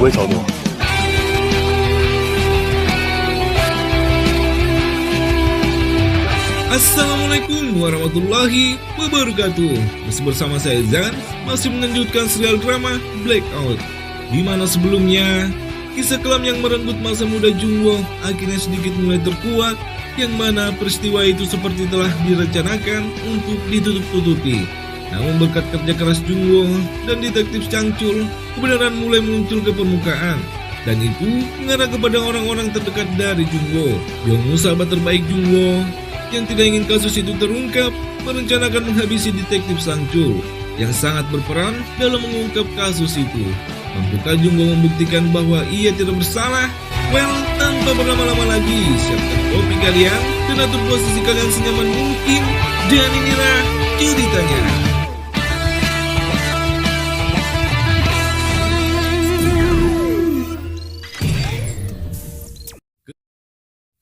会操作。 Assalamualaikum warahmatullahi wabarakatuh. Masih bersama saya Zan, masih melanjutkan serial drama Blackout, di mana sebelumnya kisah kelam yang merenggut masa muda Jungwoo akhirnya sedikit mulai terkuat, yang mana peristiwa itu seperti telah direncanakan untuk ditutup-tutupi. Namun berkat kerja keras Jungwoo dan detektif Changchul, kebenaran mulai muncul ke permukaan. Dan itu mengarah kepada orang-orang terdekat dari Jungwoo. Byung-woo, sahabat terbaik Jungwoo, yang tidak ingin kasus itu terungkap, merencanakan menghabisi detektif Changchul yang sangat berperan dalam mengungkap kasus itu. Mampukah Jungwoo membuktikan bahwa ia tidak bersalah? Well, tanpa berlama-lama lagi, siapkan kopi kalian dan atur posisi kalian senyaman mungkin. Dan inilah ceritanya.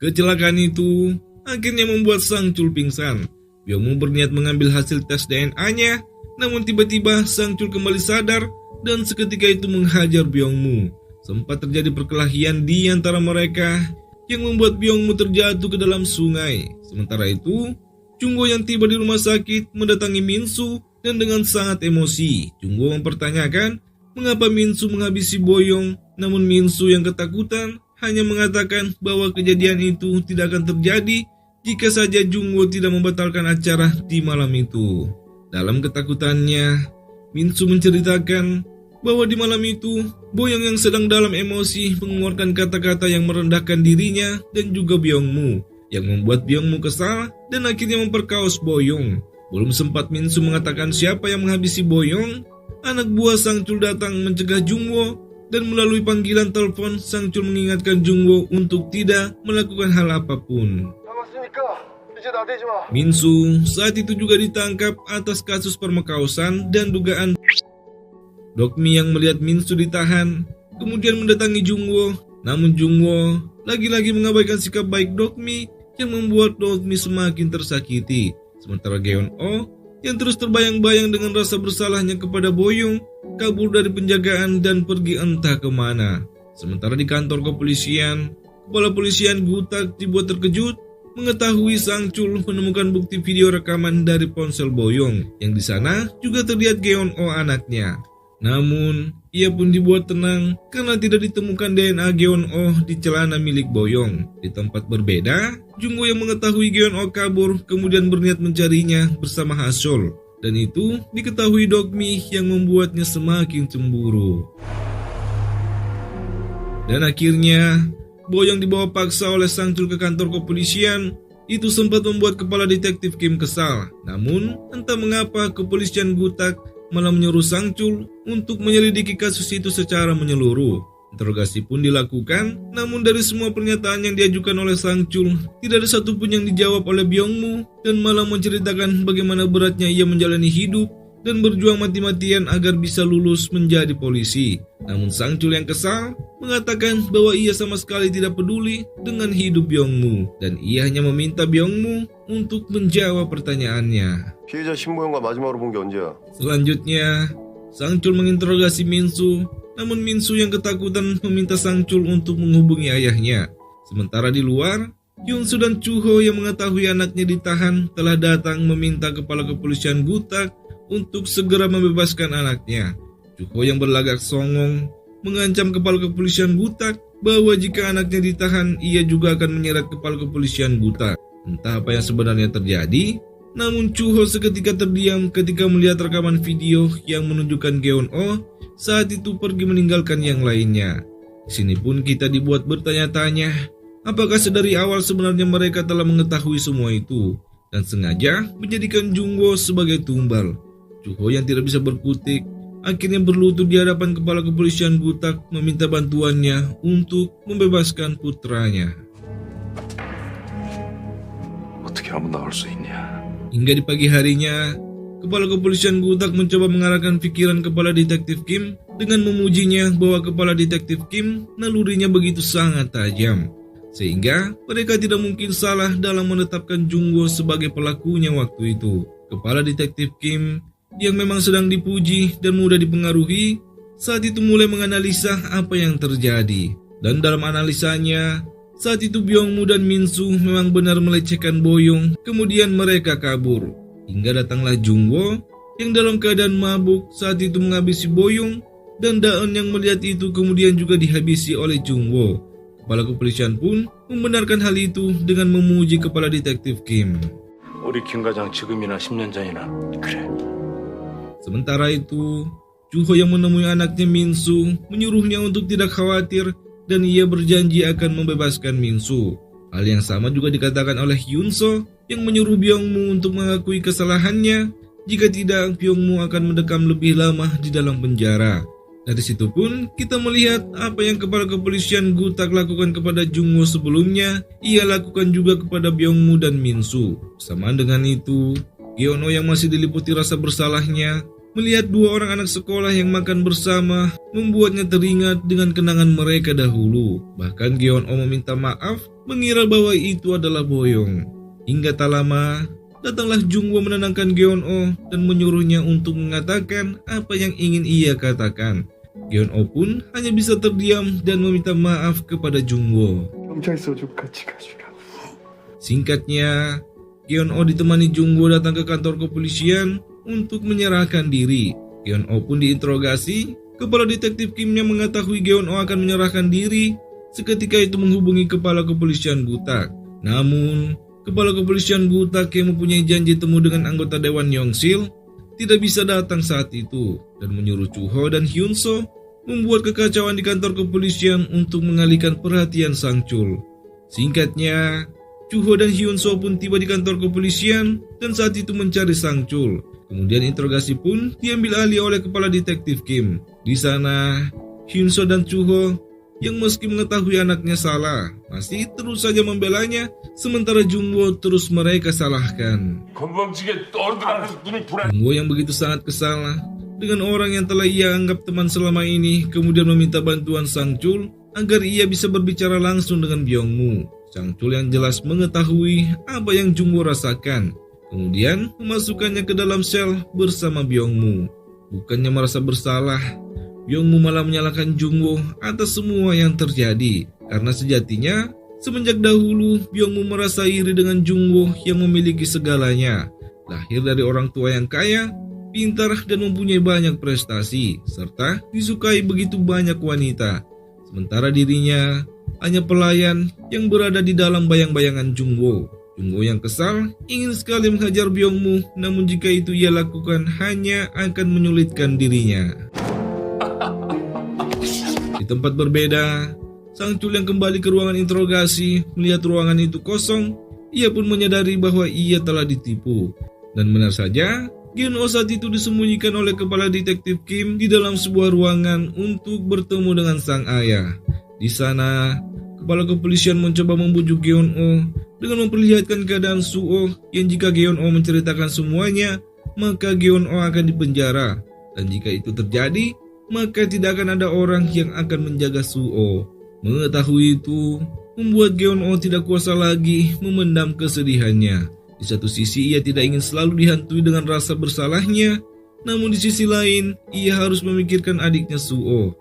Kecelakaan itu akhirnya membuat Changchul pingsan. Byung-woo berniat mengambil hasil tes DNA-nya, namun tiba-tiba Changchul kembali sadar dan seketika itu menghajar Byung-woo. Sempat terjadi perkelahian di antara mereka yang membuat Byung-woo terjatuh ke dalam sungai. Sementara itu, Jungwoo yang tiba di rumah sakit mendatangi Min-soo dan dengan sangat emosi. Jungwoo mempertanyakan mengapa Min-soo menghabisi Boyong, namun Min-soo yang ketakutan hanya mengatakan bahwa kejadian itu tidak akan terjadi jika saja Jungwoo tidak membatalkan acara di malam itu. Dalam ketakutannya, Min-soo menceritakan bahwa di malam itu, Boyong yang sedang dalam emosi mengeluarkan kata-kata yang merendahkan dirinya dan juga Byung-woo, yang membuat Byung-woo kesal dan akhirnya memperkaos Boyong. Belum sempat Min-soo mengatakan siapa yang menghabisi Boyong, anak buah Changchul datang mencegah Jungwoo. Dan melalui panggilan telepon, Changchul mengingatkan Jungwoo untuk tidak melakukan hal apapun. Min-soo saat itu juga ditangkap atas kasus permekausan dan dugaan. Dokmi yang melihat Min-soo ditahan, kemudian mendatangi Jungwoo. Namun Jungwoo lagi-lagi mengabaikan sikap baik Dokmi yang membuat Dokmi semakin tersakiti. Sementara Geon-oh yang terus terbayang-bayang dengan rasa bersalahnya kepada Boyong, kabur dari penjagaan dan pergi entah kemana. Sementara di kantor kepolisian, kepala polisian Gutak dibuat terkejut mengetahui Changchul menemukan bukti video rekaman dari ponsel Boyong, yang di sana juga terlihat Geon-oh anaknya. Namun, ia pun dibuat tenang karena tidak ditemukan DNA Geon-oh di celana milik Boyong. Di tempat berbeda, Jungwoo yang mengetahui Geon-oh kabur kemudian berniat mencarinya bersama Hasol. Dan itu diketahui Dokmi yang membuatnya semakin cemburu. Dan akhirnya, Boyong dibawa paksa oleh Changchul ke kantor kepolisian. Itu sempat membuat kepala detektif Kim kesal. Namun, entah mengapa kepolisian Gutak malah menyuruh Changchul untuk menyelidiki kasus itu secara menyeluruh. Interogasi pun dilakukan, namun dari semua pernyataan yang diajukan oleh Changchul, tidak ada satupun yang dijawab oleh Byung-woo dan malah menceritakan bagaimana beratnya ia menjalani hidup dan berjuang mati-matian agar bisa lulus menjadi polisi. Namun Changchul yang kesal mengatakan bahwa ia sama sekali tidak peduli dengan hidup Byung-woo dan ia hanya meminta Byung-woo untuk menjawab pertanyaannya. 피해자 신보영과 마지막으로 본 게 언제야? Selanjutnya, Changchul menginterogasi Min-soo, namun Min-soo yang ketakutan meminta Changchul untuk menghubungi ayahnya. Sementara di luar, Hyun-soo dan Chu-ho yang mengetahui anaknya ditahan telah datang meminta kepala kepolisian Gutak untuk segera membebaskan anaknya. Chu-ho yang berlagak songong mengancam kepala kepolisian Gutak bahwa jika anaknya ditahan, ia juga akan menyeret kepala kepolisian Gutak. Entah apa yang sebenarnya terjadi, namun Chu-ho seketika terdiam ketika melihat rekaman video yang menunjukkan Geon-oh saat itu pergi meninggalkan yang lainnya. Di sini pun kita dibuat bertanya-tanya, apakah sedari awal sebenarnya mereka telah mengetahui semua itu dan sengaja menjadikan Jungwoo sebagai tumbal. Chu-ho yang tidak bisa berkutik akhirnya berlutut di hadapan kepala kepolisian Gutak meminta bantuannya untuk membebaskan putranya. 어떻게 한번 나올 수 있냐? Hingga di pagi harinya, kepala kepolisian Gutak mencoba mengarahkan pikiran kepala detektif Kim dengan memujinya bahwa kepala detektif Kim nalurinya begitu sangat tajam, sehingga mereka tidak mungkin salah dalam menetapkan Jungwoo sebagai pelakunya waktu itu. Kepala detektif Kim yang memang sedang dipuji dan mudah dipengaruhi, saat itu mulai menganalisa apa yang terjadi. Dan dalam analisanya, saat itu Byung-moo dan Min-soo memang benar melecehkan Boyong, kemudian mereka kabur. Hingga datanglah Jung-woo yang dalam keadaan mabuk saat itu menghabisi Boyong, dan Daeun yang melihat itu kemudian juga dihabisi oleh Jung-woo. Kepala kepolisian pun membenarkan hal itu dengan memuji kepala detektif Kim. 우리 김 과장 지금이나 10년 전이나 그래. Sementara itu, Juho yang menemui anaknya Min-soo menyuruhnya untuk tidak khawatir dan ia berjanji akan membebaskan Min-soo. Hal yang sama juga dikatakan oleh Hyun-soo yang menyuruh Byung-moo untuk mengakui kesalahannya. Jika tidak, Byung-moo akan mendekam lebih lama di dalam penjara. Dari situ pun kita melihat apa yang kepala kepolisian Gutak lakukan kepada Jung-woo sebelumnya, ia lakukan juga kepada Byung-moo dan Min-soo. Bersamaan dengan itu, Geon-oh yang masih diliputi rasa bersalahnya melihat dua orang anak sekolah yang makan bersama membuatnya teringat dengan kenangan mereka dahulu. Bahkan Geon-oh meminta maaf mengira bahwa itu adalah Boyong. Hingga tak lama, datanglah Jung-woo menenangkan Geon-oh dan menyuruhnya untuk mengatakan apa yang ingin ia katakan. Geon-oh pun hanya bisa terdiam dan meminta maaf kepada Jung-woo. Singkatnya, Geon-oh ditemani Jung-woo datang ke kantor kepolisian untuk menyerahkan diri. Geon-oh pun diinterogasi. Kepala detektif Kim yang mengetahui Geon-oh akan menyerahkan diri seketika itu menghubungi kepala kepolisian Gutak. Namun, kepala kepolisian Gutak yang mempunyai janji temu dengan anggota Dewan Yongsil tidak bisa datang saat itu dan menyuruh Juho dan Hyun-soo membuat kekacauan di kantor kepolisian untuk mengalihkan perhatian Sang Chul. Singkatnya, Juho dan Hyun-soo pun tiba di kantor kepolisian dan saat itu mencari Sang Chul. Kemudian interogasi pun diambil alih oleh kepala detektif Kim. Di sana, Hyun-soo dan Juho yang meski mengetahui anaknya salah, masih terus saja membelanya, sementara Jung-woo terus mereka salahkan. Jung-woo yang begitu sangat kesal dengan orang yang telah ia anggap teman selama ini, kemudian meminta bantuan Sang Chul agar ia bisa berbicara langsung dengan Byung-moo. Sang Chul yang jelas mengetahui apa yang Jung-woo rasakan, kemudian memasukkannya ke dalam sel bersama Byung-moo. Bukannya merasa bersalah, Byung-moo malah menyalahkan Jung-woo atas semua yang terjadi, karena sejatinya semenjak dahulu Byung-moo merasa iri dengan Jung-woo yang memiliki segalanya. Lahir dari orang tua yang kaya, pintar dan mempunyai banyak prestasi, serta disukai begitu banyak wanita. Sementara dirinya hanya pelayan yang berada di dalam bayang-bayangan Jung-woo. Jung-woo yang kesal ingin sekali menghajar Byung-moo, namun jika itu ia lakukan hanya akan menyulitkan dirinya. Di tempat berbeda, Sang Chul yang kembali ke ruangan interogasi melihat ruangan itu kosong. Ia pun menyadari bahwa ia telah ditipu. Dan benar saja, Geon-oh saat itu disembunyikan oleh kepala detektif Kim di dalam sebuah ruangan untuk bertemu dengan sang ayah. Di sana, kepala kepolisian mencoba membujuk Geon-oh dengan memperlihatkan keadaan Suo yang jika Geon-oh menceritakan semuanya, maka Geon-oh akan dipenjara. Dan jika itu terjadi, maka tidak akan ada orang yang akan menjaga Suo. Mengetahui itu, membuat Geon-oh tidak kuasa lagi memendam kesedihannya. Di satu sisi ia tidak ingin selalu dihantui dengan rasa bersalahnya, namun di sisi lain ia harus memikirkan adiknya Suo.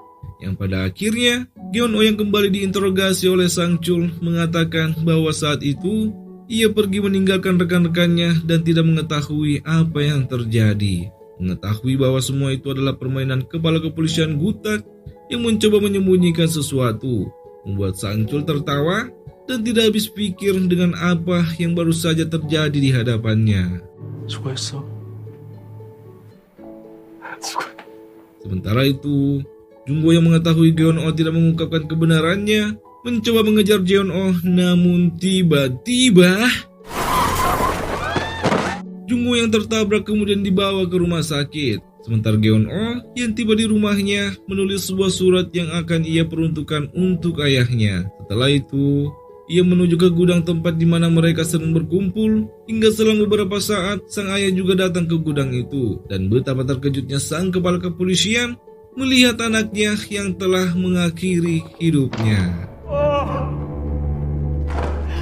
Yang pada akhirnya, Geon-oh yang kembali diinterogasi oleh Sang Chul mengatakan bahwa saat itu ia pergi meninggalkan rekan-rekannya dan tidak mengetahui apa yang terjadi. Mengetahui bahwa semua itu adalah permainan kepala kepolisian Gutak yang mencoba menyembunyikan sesuatu, membuat Sang Chul tertawa dan tidak habis pikir dengan apa yang baru saja terjadi di hadapannya. Sementara itu, Jung-woo yang mengetahui Geon-oh tidak mengungkapkan kebenarannya mencoba mengejar Geon-oh, namun tiba-tiba Jung-woo yang tertabrak kemudian dibawa ke rumah sakit. Sementara Geon-oh yang tiba di rumahnya menulis sebuah surat yang akan ia peruntukkan untuk ayahnya. Setelah itu, ia menuju ke gudang tempat di mana mereka sering berkumpul. Hingga selang beberapa saat, sang ayah juga datang ke gudang itu. Dan betapa terkejutnya sang kepala kepolisian melihat anaknya yang telah mengakhiri hidupnya.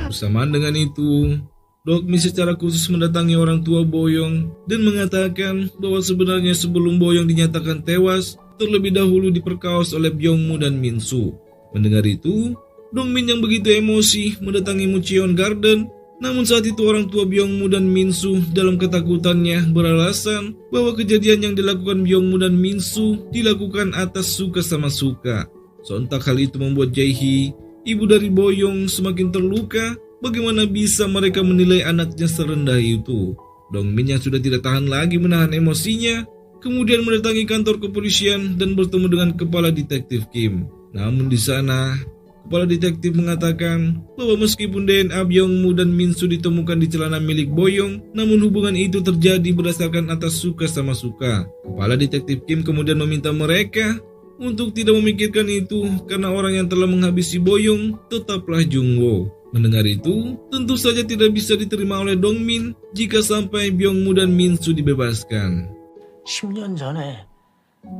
Bersamaan dengan itu, Dokmi secara khusus mendatangi orang tua Boyong dan mengatakan bahwa sebenarnya sebelum Boyong dinyatakan tewas, terlebih dahulu diperkaos oleh Byung-moo dan Min-soo. Mendengar itu, Dong-min yang begitu emosi mendatangi Mucheon Garden. Namun saat itu orang tua Byung-moo dan Min-soo dalam ketakutannya beralasan bahwa kejadian yang dilakukan Byung-moo dan Min-soo dilakukan atas suka sama suka. Sontak hal itu membuat Jae-hee, ibu dari Boyong, semakin terluka. Bagaimana bisa mereka menilai anaknya serendah itu? Dong-min yang sudah tidak tahan lagi menahan emosinya, kemudian mendatangi kantor kepolisian dan bertemu dengan kepala detektif Kim. Namun di sana, kepala detektif mengatakan bahwa meskipun DNA Byung-moo dan Min-soo ditemukan di celana milik Boyong, namun hubungan itu terjadi berdasarkan atas suka sama suka. Kepala detektif Kim kemudian meminta mereka untuk tidak memikirkan itu karena orang yang telah menghabisi Boyong tetaplah Jung-woo. Mendengar itu, tentu saja tidak bisa diterima oleh Dong-min jika sampai Byung-moo dan Min-soo dibebaskan. 10년 전에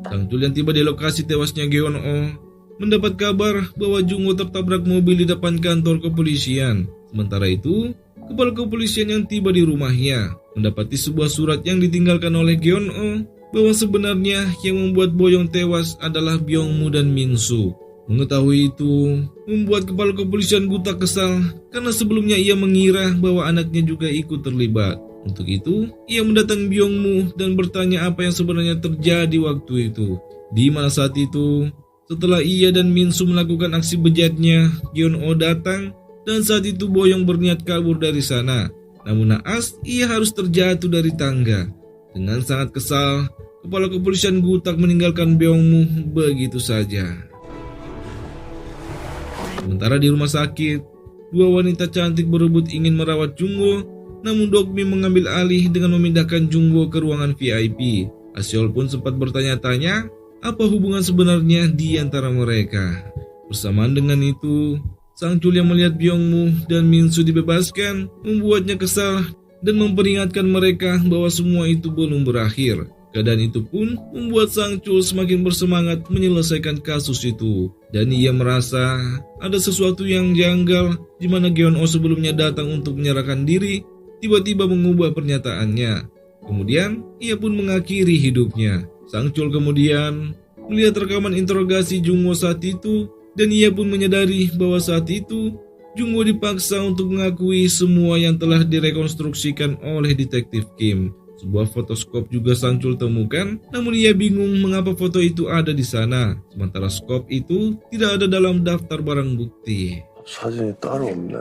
Sang Chul yang tiba di lokasi tewasnya Geon-oh mendapat kabar bahwa Jung-woo tertabrak mobil di depan kantor kepolisian. Sementara itu, kepala kepolisian yang tiba di rumahnya mendapati sebuah surat yang ditinggalkan oleh Geon-oh bahwa sebenarnya yang membuat Boyong tewas adalah Byung-moo dan Min-soo. Mengetahui itu membuat kepala kepolisian Gutak kesal karena sebelumnya ia mengira bahwa anaknya juga ikut terlibat. Untuk itu, ia mendatangi Byung-moo dan bertanya apa yang sebenarnya terjadi waktu itu. Di mana saat itu, setelah ia dan Min-soo melakukan aksi bejatnya, Geon-oh datang dan saat itu Boyong berniat kabur dari sana. Namun naas, ia harus terjatuh dari tangga. Dengan sangat kesal, kepala kepolisian Gutak meninggalkan Byung-moo begitu saja. Sementara di rumah sakit, dua wanita cantik berebut ingin merawat Jung-woo, namun Dok-mi mengambil alih dengan memindahkan Jung-woo ke ruangan VIP. Aseol pun sempat bertanya-tanya apa hubungan sebenarnya di antara mereka. Bersamaan dengan itu, Sang Chul yang melihat Byung-moo dan Min-soo dibebaskan membuatnya kesal dan memperingatkan mereka bahwa semua itu belum berakhir. Keadaan itu pun membuat Sang Chul semakin bersemangat menyelesaikan kasus itu. Dan ia merasa ada sesuatu yang janggal di mana Geon-oh sebelumnya datang untuk menyerahkan diri, tiba-tiba mengubah pernyataannya. Kemudian ia pun mengakhiri hidupnya. Sang Chul kemudian melihat rekaman interogasi Jung-woo saat itu dan ia pun menyadari bahwa saat itu Jung-woo dipaksa untuk mengakui semua yang telah direkonstruksikan oleh detektif Kim. Sebuah fotoskop juga Sang Chul temukan, namun ia bingung mengapa foto itu ada di sana, sementara skop itu tidak ada dalam daftar barang bukti. 사진이 따로 없네.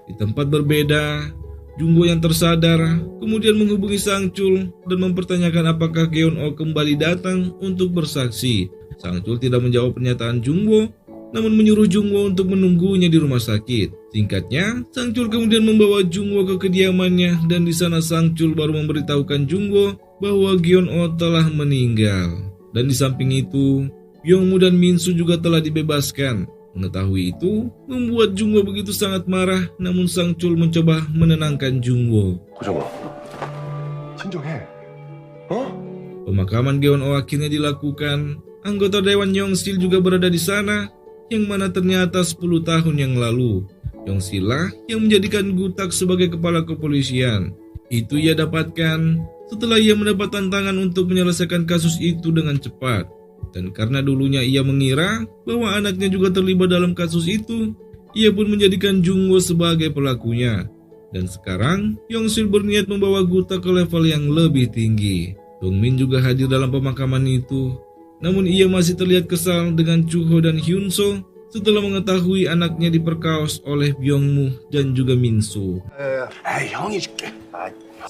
Di tempat berbeda, Jung-woo yang tersadar kemudian menghubungi Sang Chul dan mempertanyakan apakah Geon-oh kembali datang untuk bersaksi. Sang Chul tidak menjawab pernyataan Jung-woo, namun menyuruh Jung-woo untuk menunggunya di rumah sakit. Singkatnya, Sang Chul kemudian membawa Jung-woo ke kediamannya dan di sana Sang Chul baru memberitahukan Jung-woo bahwa Geon-oh telah meninggal. Dan di samping itu, Byung-moo dan Min-soo juga telah dibebaskan. Mengetahui itu membuat Jung-woo begitu sangat marah, namun Sang Chul mencoba menenangkan Jung-woo. 고정아, 진정해. 어? Pemakaman Geon-oh akhirnya dilakukan. Anggota Dewan Yongsil juga berada di sana, yang mana ternyata 10 tahun yang lalu Yongsil lah yang menjadikan Gutak sebagai kepala kepolisian. Itu ia dapatkan setelah ia mendapat tantangan untuk menyelesaikan kasus itu dengan cepat. Dan karena dulunya ia mengira bahwa anaknya juga terlibat dalam kasus itu, ia pun menjadikan Jung-woo sebagai pelakunya. Dan sekarang Yongsil berniat membawa Gutak ke level yang lebih tinggi. Dong-min juga hadir dalam pemakaman itu. Namun ia masih terlihat kesal dengan Chu-ho dan Hyun-soo setelah mengetahui anaknya diperkaos oleh Byung-moo dan juga Min-soo. 형이 줄게.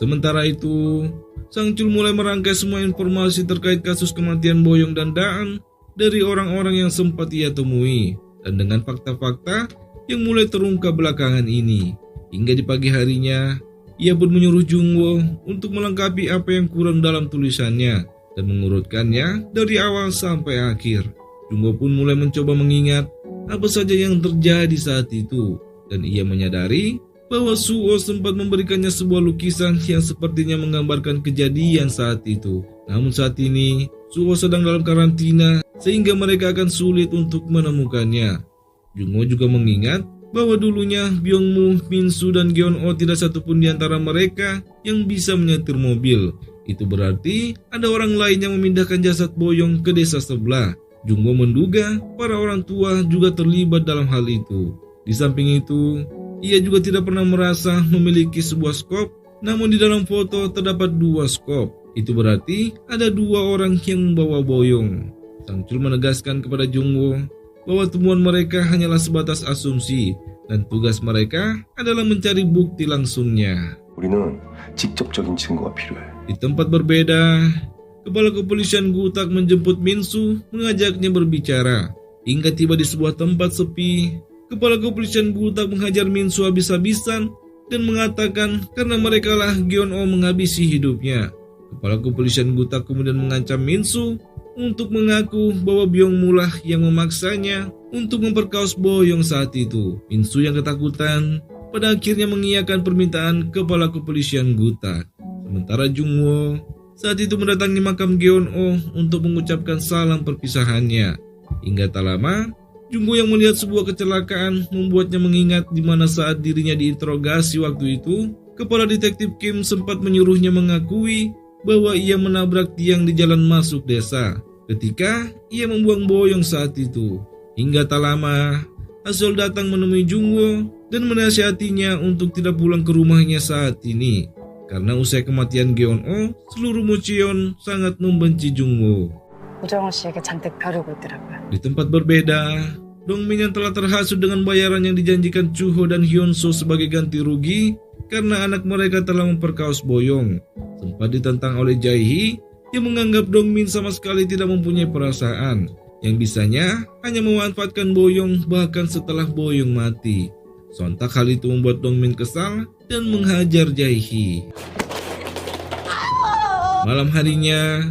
Sementara itu, Sang Chul mulai merangkai semua informasi terkait kasus kematian Boyong dan Daan dari orang-orang yang sempat ia temui, dan dengan fakta-fakta yang mulai terungkap belakangan ini. Hingga di pagi harinya, ia pun menyuruh Jung-woo untuk melengkapi apa yang kurang dalam tulisannya dan mengurutkannya dari awal sampai akhir. Jung-woo pun mulai mencoba mengingat apa saja yang terjadi saat itu, dan ia menyadari bahwa Suo sempat memberikannya sebuah lukisan yang sepertinya menggambarkan kejadian saat itu. Namun saat ini, Suo sedang dalam karantina sehingga mereka akan sulit untuk menemukannya. Jung-woo juga mengingat bahwa dulunya Byung-moo, Min-soo, dan Geon-oh tidak satupun di antara mereka yang bisa menyetir mobil. Itu berarti ada orang lain yang memindahkan jasad Boyong ke desa sebelah. Jungwo menduga para orang tua juga terlibat dalam hal itu. Di samping itu, ia juga tidak pernah merasa memiliki sebuah skop, namun di dalam foto terdapat 2 skop. Itu berarti ada 2 orang yang membawa Boyong. Sang Chul menegaskan kepada Jungwo bahwa temuan mereka hanyalah sebatas asumsi dan tugas mereka adalah mencari bukti langsungnya. 우리는 직접적인 증거가 필요해. Di tempat berbeda, Kepala Kepolisian Gutak menjemput Minsu, mengajaknya berbicara. Hingga tiba di sebuah tempat sepi, Kepala Kepolisian Gutak menghajar Minsu habis-habisan dan mengatakan karena merekalah Gyeon-oh menghabisi hidupnya. Kepala Kepolisian Gutak kemudian mengancam Minsu untuk mengaku bahwa Byung-mu lah yang memaksanya untuk memperkaos Boyong saat itu. Minsu yang ketakutan pada akhirnya mengiyakan permintaan Kepala Kepolisian Gutak. Sementara Jungwo saat itu mendatangi makam Gyeon-oh untuk mengucapkan salam perpisahannya. Hingga tak lama, Jungwo yang melihat sebuah kecelakaan membuatnya mengingat di mana saat dirinya diinterogasi waktu itu, Kepala Detektif Kim sempat menyuruhnya mengakui bahwa ia menabrak tiang di jalan masuk desa ketika ia membuang Boyong saat itu. Hingga tak lama, Hasol datang menemui Jungwo dan menasihatinya untuk tidak pulang ke rumahnya saat ini. Karena usai kematian Gyeon-oh, seluruh Mocheon sangat membenci Jungwo. 우정호 씨에게 잔뜩 벼르고 있더라고요. Di tempat berbeda, Dongmin yang telah terhasut dengan bayaran yang dijanjikan Chuho dan Hyunso sebagai ganti rugi karena anak mereka telah memperkaos Boyong, sempat ditentang oleh Jae-hee yang menganggap Dongmin sama sekali tidak mempunyai perasaan, yang bisanya hanya memanfaatkan Boyong bahkan setelah Boyong mati. Sontak hal itu membuat Dongmin kesal dan menghajar Jae-hee. Malam harinya,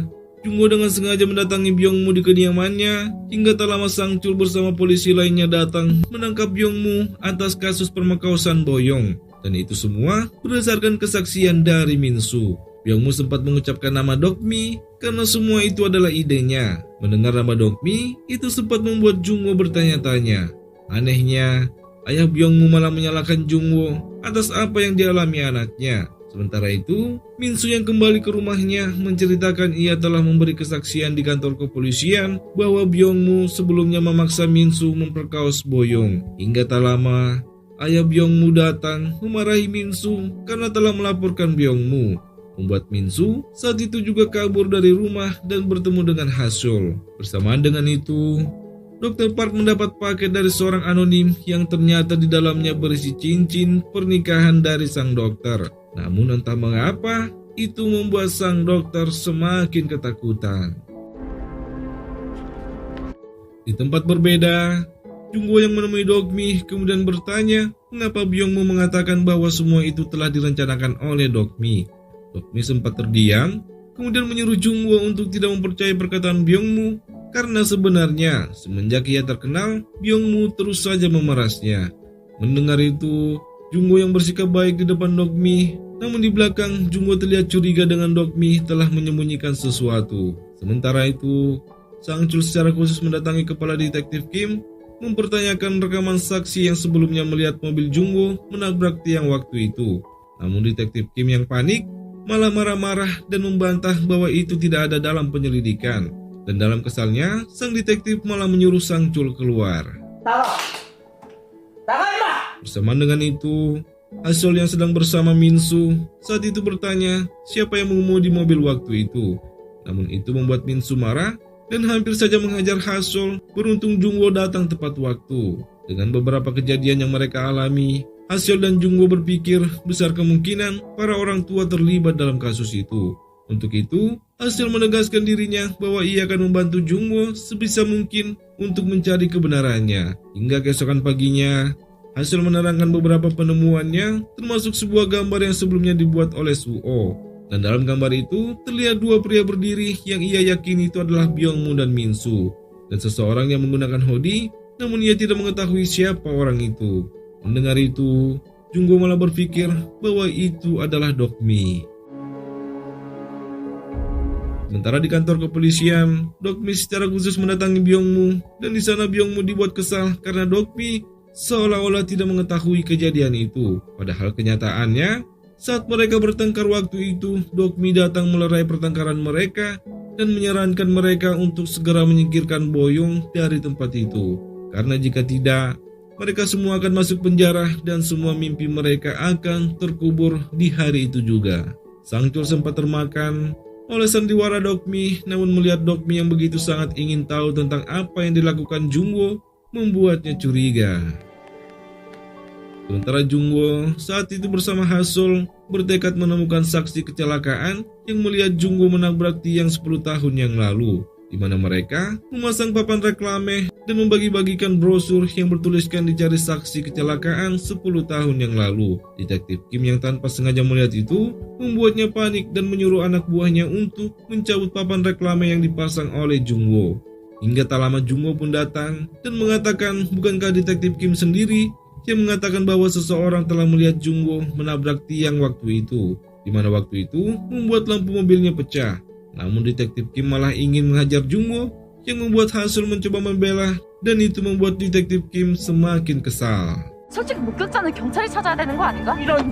Jungwo dengan sengaja mendatangi Byung-mu di kediamannya, hingga tak lama Sang Chul bersama polisi lainnya datang menangkap Byung-mu atas kasus permakausan Boyong. Dan itu semua berdasarkan kesaksian dari Minsu. Byung-mu sempat mengucapkan nama Dokmi karena semua itu adalah idenya. Mendengar nama Dokmi, itu sempat membuat Jungwo bertanya-tanya. Anehnya, ayah Byung-mu malah menyalahkan Jungwo atas apa yang dialami anaknya. Sementara itu, Minsu yang kembali ke rumahnya menceritakan ia telah memberi kesaksian di kantor kepolisian bahwa Byung-mu sebelumnya memaksa Minsu memperkaos Boyong. Hingga tak lama, ayah Byung-mu datang memarahi Minsu karena telah melaporkan Byung-mu, membuat Minsu saat itu juga kabur dari rumah dan bertemu dengan Hasol. Bersamaan dengan itu, Dr. Park mendapat paket dari seorang anonim yang ternyata di dalamnya berisi cincin pernikahan dari sang dokter. Namun entah mengapa, itu membuat sang dokter semakin ketakutan. Di tempat berbeda, Jungwo yang menemui Dokmi kemudian bertanya mengapa Byung-mu mengatakan bahwa semua itu telah direncanakan oleh Dokmi. Dokmi sempat terdiam, kemudian menyuruh Jungwo untuk tidak mempercayai perkataan Byung-mu karena sebenarnya semenjak ia terkenal, Byung-mu terus saja memerasnya. Mendengar itu, Jungwo yang bersikap baik di depan Dokmi, namun di belakang Jungwo terlihat curiga dengan Dokmi telah menyembunyikan sesuatu. Sementara itu, Sang Chul secara khusus mendatangi Kepala Detektif Kim mempertanyakan rekaman saksi yang sebelumnya melihat mobil Jungwo menabrak tiang waktu itu. Namun Detektif Kim yang panik malah marah-marah dan membantah bahwa itu tidak ada dalam penyelidikan. Dan dalam kesalnya, sang detektif malah menyuruh Sang Chul keluar. Bersamaan dengan itu, Hasol yang sedang bersama Minsu saat itu bertanya siapa yang mengemudi mobil waktu itu. Namun itu membuat Minsu marah dan hampir saja menghajar Hasol. Beruntung Jungwo datang tepat waktu. Dengan beberapa kejadian yang mereka alami, Hasol dan Jungwo berpikir besar kemungkinan para orang tua terlibat dalam kasus itu. Untuk itu, Hasol menegaskan dirinya bahwa ia akan membantu Jungwo sebisa mungkin untuk mencari kebenarannya. Hingga keesokan paginya, Hasol menerangkan beberapa penemuannya, termasuk sebuah gambar yang sebelumnya dibuat oleh Suo. Dan dalam gambar itu, terlihat 2 pria berdiri yang ia yakini itu adalah Byung-mu dan Minsu. Dan seseorang yang menggunakan hoodie, namun ia tidak mengetahui siapa orang itu. Mendengar itu, Jungwo malah berpikir bahwa itu adalah Dokmi. Sementara di kantor kepolisian, Dokmi secara khusus mendatangi Byung-mu, dan di sana Byung-mu dibuat kesal karena Dokmi seolah-olah tidak mengetahui kejadian itu. Padahal kenyataannya, Saat mereka bertengkar waktu itu, Dokmi datang melerai pertengkaran mereka dan menyarankan mereka untuk segera menyingkirkan Boyong dari tempat itu. Karena jika tidak, mereka semua akan masuk penjara dan semua mimpi mereka akan terkubur di hari itu juga. Sangchul sempat termakan oleh sandiwara Dokmi, namun melihat Dokmi yang begitu sangat ingin tahu tentang apa yang dilakukan Jungwoo membuatnya curiga. Sementara Jungwoo saat itu bersama Hasol bertekad menemukan saksi kecelakaan yang melihat Jungwoo menabrak tiang 10 tahun yang lalu, di mana mereka memasang papan reklame dan membagi-bagikan brosur yang bertuliskan dicari saksi kecelakaan 10 tahun yang lalu. Detektif Kim yang tanpa sengaja melihat itu membuatnya panik dan menyuruh anak buahnya untuk mencabut papan reklame yang dipasang oleh Jungwoo. Hingga tak lama Jungwoo pun datang dan mengatakan bukankah Detektif Kim sendiri yang mengatakan bahwa seseorang telah melihat Jungwoo menabrak tiang waktu itu, di mana waktu itu membuat lampu mobilnya pecah. Namun Detektif Kim malah ingin menghajar Jungwoo yang membuat Hasol mencoba membela, dan itu membuat Detektif Kim semakin kesal. 솔직히 목격자는 경찰이 찾아야 되는 거 아닌가? 이런.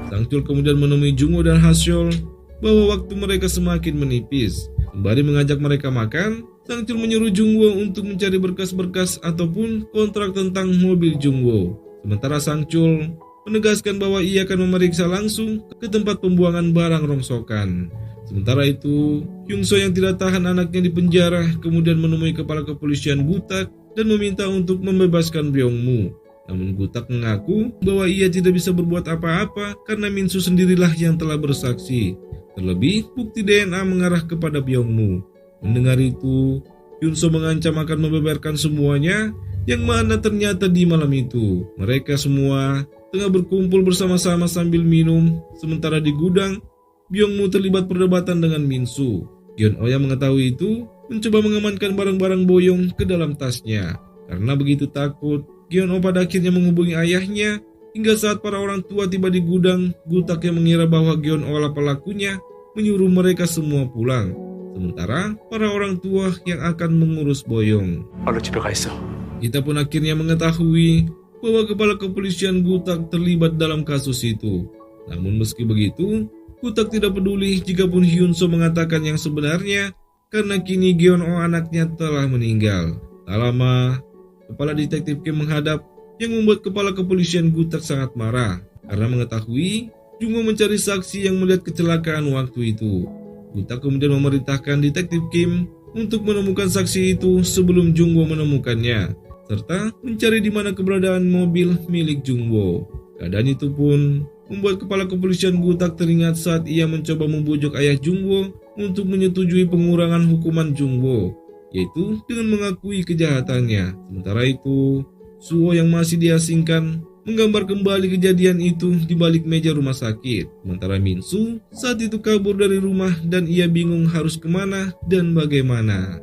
Sangchul kemudian menemui Jungwoo dan Hasol bahwa waktu mereka semakin menipis. Sembari mengajak mereka makan, Sangchul menyuruh Jungwoo untuk mencari berkas-berkas ataupun kontrak tentang mobil Jungwoo. Sementara Sangchul menegaskan bahwa ia akan memeriksa langsung ke tempat pembuangan barang rongsokan. Sementara itu, Hyungso yang tidak tahan anaknya di penjara kemudian menemui kepala kepolisian Gutak dan meminta untuk membebaskan Byung-moo. Namun Gutak mengaku bahwa ia tidak bisa berbuat apa-apa karena Minsu sendirilah yang telah bersaksi. Terlebih, bukti DNA mengarah kepada Byung-moo. Mendengar itu, Hyunso mengancam akan membeberkan semuanya, yang mana ternyata di malam itu mereka semua tengah berkumpul bersama-sama sambil minum, sementara di gudang Byung-moo terlibat perdebatan dengan Minsu. Gyeon-oh yang mengetahui itu mencoba mengamankan barang-barang Boyong ke dalam tasnya. Karena begitu takut, Gyeon-oh pada akhirnya menghubungi ayahnya. Hingga saat para orang tua tiba di gudang, Gutak yang mengira bahwa Gyeon-oh adalah pelakunya menyuruh mereka semua pulang. Sementara para orang tua yang akan mengurus Boyong. 얼른 집에 가 있어. Kita pun akhirnya mengetahui bahwa kepala kepolisian Gutak terlibat dalam kasus itu. Namun meski begitu, Gutak tidak peduli jikapun Hyunso mengatakan yang sebenarnya, karena kini Gyeon-oh anaknya telah meninggal. Tak lama, kepala detektif Kim menghadap, yang membuat kepala kepolisian Gutak sangat marah karena mengetahui Jungwoo mencari saksi yang melihat kecelakaan waktu itu. Gutak kemudian memerintahkan detektif Kim untuk menemukan saksi itu sebelum Jungwoo menemukannya, serta mencari di mana keberadaan mobil milik Jungwoo. Keadaan itu pun membuat kepala kepolisian Gutak teringat saat ia mencoba membujuk ayah Jungwoo untuk menyetujui pengurangan hukuman Jungwoo, yaitu dengan mengakui kejahatannya. Sementara itu, Suho yang masih diasingkan menggambar kembali kejadian itu di balik meja rumah sakit. Sementara Minsu saat itu kabur dari rumah dan ia bingung harus kemana dan bagaimana.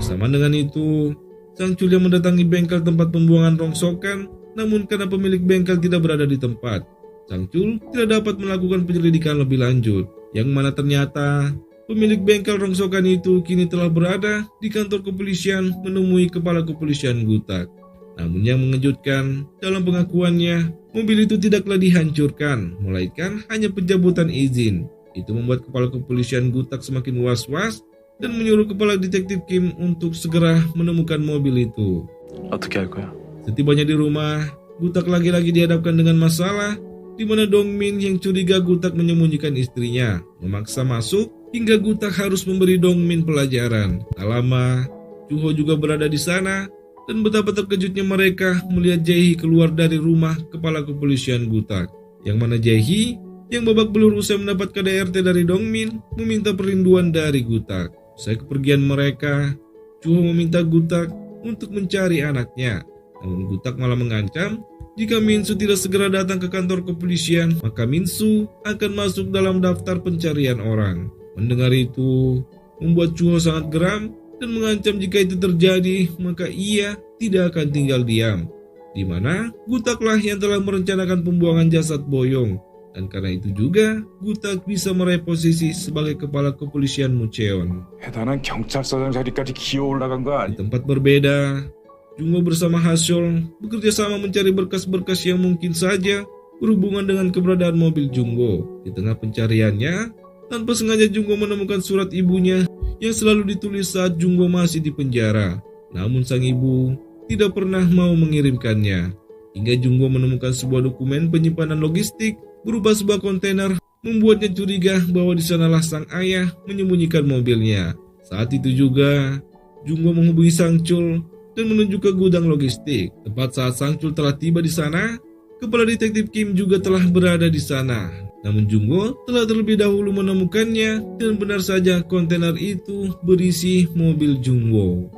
Bersama dengan itu, Sangchul yang mendatangi bengkel tempat pembuangan rongsokan, namun karena pemilik bengkel tidak berada di tempat, Sangchul tidak dapat melakukan penyelidikan lebih lanjut, yang mana ternyata pemilik bengkel rongsokan itu kini telah berada di kantor kepolisian menemui kepala kepolisian Gutak. Namun yang mengejutkan, dalam pengakuannya, mobil itu tidaklah dihancurkan, melainkan hanya pencabutan izin. Itu membuat kepala kepolisian Gutak semakin was-was dan menyuruh kepala detektif Kim untuk segera menemukan mobil itu. 어떻게 할 거야? Setibanya di rumah, Gutak lagi-lagi dihadapkan dengan masalah di mana Dongmin yang curiga Gutak menyembunyikan istrinya, memaksa masuk hingga Gutak harus memberi Dongmin pelajaran. Tak lama, Chuho juga berada di sana dan betapa terkejutnya mereka melihat Jae-hee keluar dari rumah kepala kepolisian Gutak. Yang mana Jae-hee yang babak belur usai mendapat KDRT dari Dongmin meminta perlindungan dari Gutak. Usai kepergian mereka, Chuho meminta Gutak untuk mencari anaknya. Namun Gutak malah mengancam jika Minsu tidak segera datang ke kantor kepolisian, maka Minsu akan masuk dalam daftar pencarian orang. Mendengar itu, membuat Chuho sangat geram dan mengancam jika itu terjadi, maka ia tidak akan tinggal diam. Di mana Gutaklah yang telah merencanakan pembuangan jasad Boyong. Dan karena itu juga, Gutak bisa meraih posisi sebagai kepala kepolisian Mucheon. 대단한 경찰서장 자리까지 기어 올라간 거 Di 아니? tempat berbeda, Jungwo bersama Hasyol bekerja sama mencari berkas-berkas yang mungkin saja berhubungan dengan keberadaan mobil Jungwo. Di tengah pencariannya, tanpa sengaja Jungwo menemukan surat ibunya yang selalu ditulis saat Jungwo masih di penjara. Namun sang ibu tidak pernah mau mengirimkannya. Hingga Jungwo menemukan sebuah dokumen penyimpanan logistik berupa sebuah kontainer, membuatnya curiga bahwa di sanalah sang ayah menyembunyikan mobilnya. Saat itu juga, Jungwo menghubungi Sang-chul dan menuju ke gudang logistik. Tepat saat Sang-chul telah tiba di sana, kepala detektif Kim juga telah berada di sana. Namun Jungwo telah terlebih dahulu menemukannya dan benar saja kontainer itu berisi mobil Jungwo.